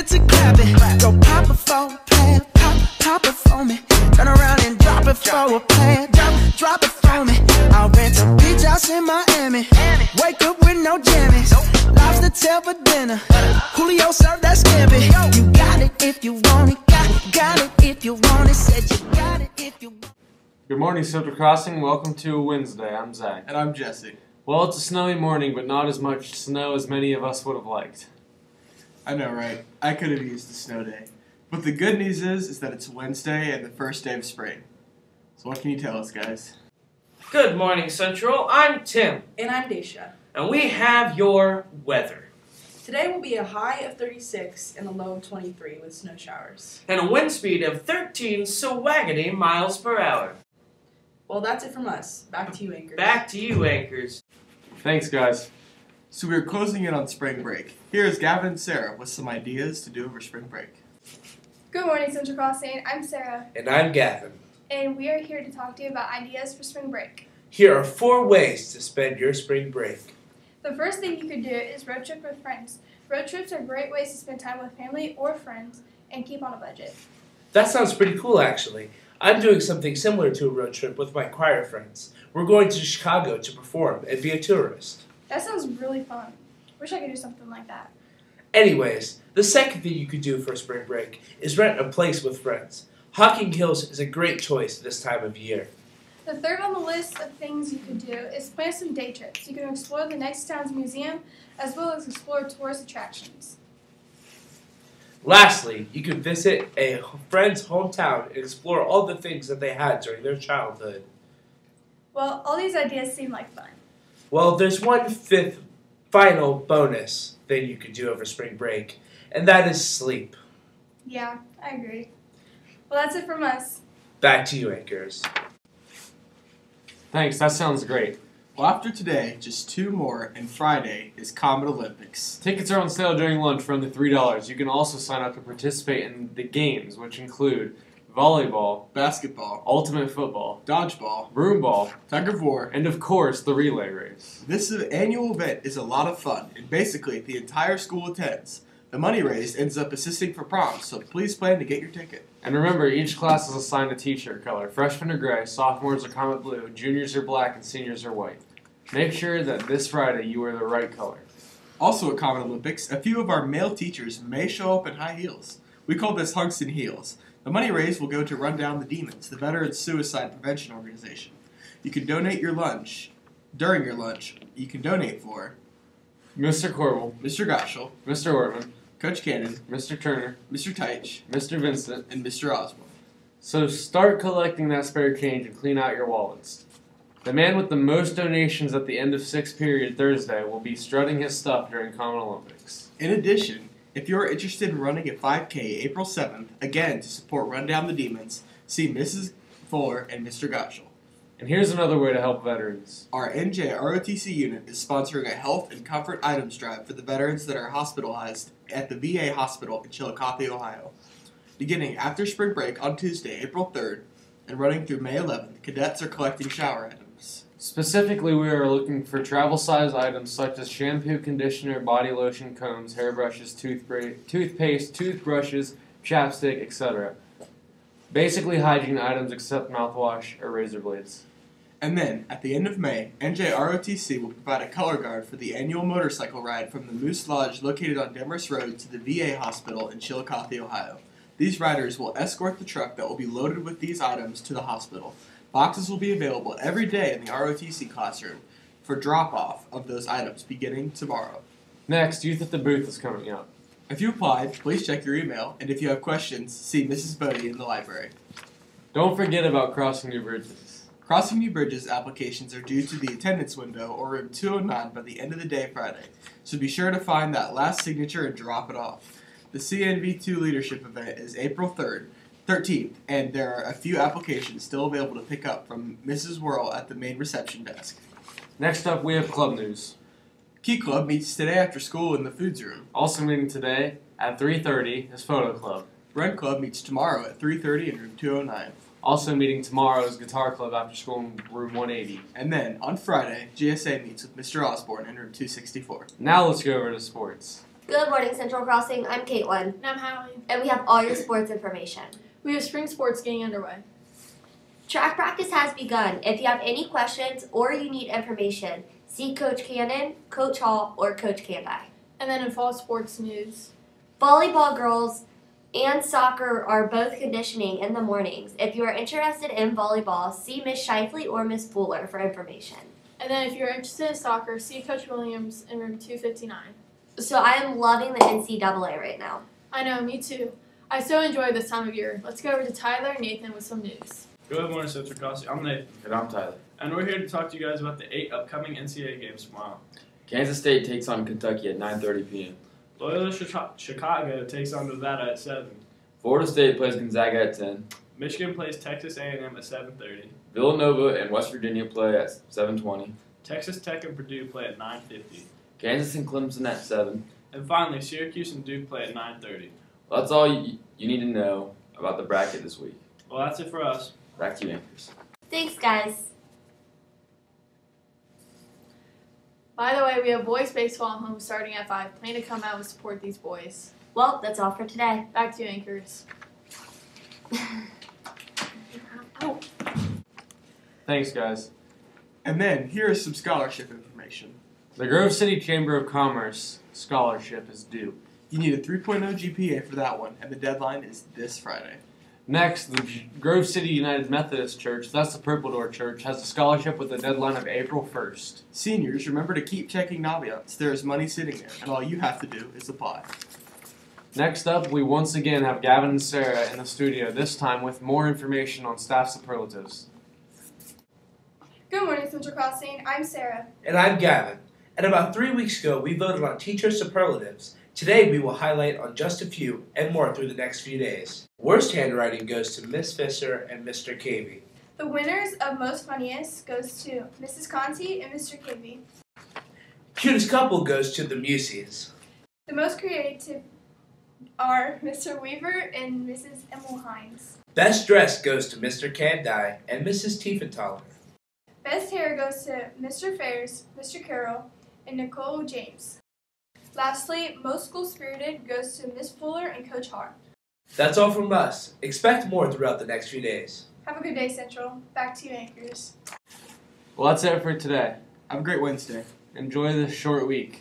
it to clap it. Go pop it for a plan, pop it for me. Turn around and drop it for a plan, drop it for me. I'll rent a beach house in Miami. Wake up with no jammies. Lobster tail for dinner. Julio served that scampi. You got it if you want it. Got it if you want it. Said you got it if you want it. Good morning, Central Crossing. Welcome to Wednesday. I'm Zach. And I'm Jesse. Well, it's a snowy morning, but not as much snow as many of us would have liked. I know, right? I could have used a snow day. But the good news is that it's Wednesday and the first day of spring. So what can you tell us, guys? Good morning, Central. I'm Tim. And I'm Daisha. And we have your weather. Today will be a high of 36 and a low of 23 with snow showers. And a wind speed of 13 swaggity miles per hour. Well, that's it from us. Back to you, Anchors. Back to you, Anchors. Thanks, guys. So we're closing in on spring break. Here is Gavin and Sarah with some ideas to do over spring break. Good morning, Central Crossing. I'm Sarah, And I'm Gavin. and we are here to talk to you about ideas for spring break. Here are 4 ways to spend your spring break. The first thing you could do is road trip with friends. Road trips are great ways to spend time with family or friends and keep on a budget. That sounds pretty cool, actually. I'm doing something similar to a road trip with my choir friends. We're going to Chicago to perform and be a tourist. That sounds really fun. Wish I could do something like that. Anyways, the second thing you could do for spring break is rent a place with friends. Hocking Hills is a great choice this time of year. The third on the list of things you could do is plan some day trips. You can explore the next town's museum as well as explore tourist attractions. Lastly, you can visit a friend's hometown and explore all the things that they had during their childhood. Well, all these ideas seem like fun. Well, there's one fifth final bonus thing you could do over spring break, and that is sleep. Yeah, I agree. Well, that's it from us. Back to you, Anchors. Thanks, that sounds great. Well, after today, just 2 more, and Friday is Comet Olympics. Tickets are on sale during lunch for under $3. You can also sign up to participate in the games, which include volleyball, Basketball, ultimate football, dodgeball, broomball, tug of war. and of course, the relay race. This annual event is a lot of fun, and basically the entire school attends. The money raised ends up assisting for prom, so please plan to get your ticket. And remember, each class is assigned a t-shirt color. Freshmen are gray, sophomores are comet blue, juniors are black, and seniors are white. Make sure that this Friday you wear the right color. Also at Comet Olympics, a few of our male teachers may show up in high heels. We call this Hunks and Heels. The money raised will go to Run Down the Demons, the Veterans Suicide Prevention Organization. You can donate your lunch. During your lunch, you can donate for Mr. Corbel, Mr. Goschel, Mr. Ortman, Coach Cannon, Mr. Turner, Mr. Teich, Mr. Vincent. and Mr. Osborne. So start collecting that spare change and clean out your wallets. The man with the most donations at the end of 6th period Thursday will be strutting his stuff during Comet Olympics. In addition, if you are interested in running a 5K April 7th, again to support Run Down the Demons, see Mrs. Fuller and Mr. Goschel. And here's another way to help veterans. Our NJROTC unit is sponsoring a health and comfort items drive for the veterans that are hospitalized at the VA hospital in Chillicothe, Ohio. Beginning after spring break on Tuesday, April 3rd, and running through May 11th, cadets are collecting shower items. Specifically, we are looking for travel-size items such as shampoo, conditioner, body lotion, combs, hairbrushes, toothpaste, toothbrushes, chapstick, etc. Basically hygiene items except mouthwash or razor blades. And then, at the end of May, NJROTC will provide a color guard for the annual motorcycle ride from the Moose Lodge located on Demorest Road to the VA hospital in Chillicothe, Ohio. These riders will escort the truck that will be loaded with these items to the hospital. Boxes will be available every day in the ROTC classroom for drop-off of those items beginning tomorrow. Next, Youth at the Booth is coming up. If you applied, please check your email, and if you have questions, see Mrs. Bodie in the library. Don't forget about crossing new bridges. Crossing New Bridges applications are due to the attendance window or room 209 by the end of the day Friday, so be sure to find that last signature and drop it off. The CNV2 Leadership event is April 13th, and there are a few applications still available to pick up from Mrs. Worrell at the main reception desk. Next up, we have club news. Key Club meets today after school in the foods room. Also meeting today at 3:30 is Photo Club. Run Club meets tomorrow at 3:30 in room 209. Also meeting tomorrow is Guitar Club after school in room 180. And then, on Friday, GSA meets with Mr. Osborne in room 264. Now let's go over to sports. Good morning, Central Crossing. I'm Caitlin, And I'm Hallie. and we have all your sports information. We have spring sports getting underway. Track practice has begun. If you have any questions or you need information, see Coach Cannon, Coach Hall, or Coach Candai. And then in fall sports news, Volleyball girls and soccer are both conditioning in the mornings. If you are interested in volleyball, see Miss Shifley or Miss Fuller for information. and then if you're interested in soccer, see Coach Williams in room 259. So I am loving the NCAA right now. I know, me too. I so enjoy this time of year. Let's go over to Tyler and Nathan with some news. Good morning, Central Crossing. I'm Nathan. And I'm Tyler. And we're here to talk to you guys about the 8 upcoming NCAA games tomorrow. Kansas State takes on Kentucky at 9:30 p.m. Loyola Chicago takes on Nevada at 7. Florida State plays Gonzaga at 10. Michigan plays Texas A&M at 7:30. Villanova and West Virginia play at 7:20. Texas Tech and Purdue play at 9:50. Kansas and Clemson at 7. And finally, Syracuse and Duke play at 9:30. Well, that's all you need to know about the bracket this week. Well, that's it for us. Back to you, Anchors. Thanks, guys. By the way, we have boys baseball at home starting at 5. Plan to come out and support these boys. Well, that's all for today. Back to you, Anchors. Thanks, guys. And then here is some scholarship information. The Grove City Chamber of Commerce scholarship is due. You need a 3.0 GPA for that one, and the deadline is this Friday. Next, the Grove City United Methodist Church, that's the Purple Door Church, has a scholarship with a deadline of April 1st. Seniors, remember to keep checking Naviance. There is money sitting there, and all you have to do is apply. Next up, we once again have Gavin and Sarah in the studio, this time with more information on staff superlatives. Good morning, Central Crossing. I'm Sarah. And I'm Gavin. And about 3 weeks ago, we voted on teacher superlatives. Today, we will highlight on just a few and more through the next few days. Worst handwriting goes to Miss Fisher and Mr. Cavey. The winners of Most Funniest goes to Mrs. Conti and Mr. Cavey. Cutest couple goes to the Museys. The most creative are Mr. Weaver and Mrs. Emil Hines. Best dress goes to Mr. Candai and Mrs. Tiefenthaler. Best hair goes to Mr. Fairs, Mr. Carroll, and Nicole James. Lastly, most school-spirited goes to Miss Fuller and Coach Hart. That's all from us. Expect more throughout the next few days. Have a good day, Central. Back to you, Anchors. Well, that's it for today. Have a great Wednesday. Enjoy this short week.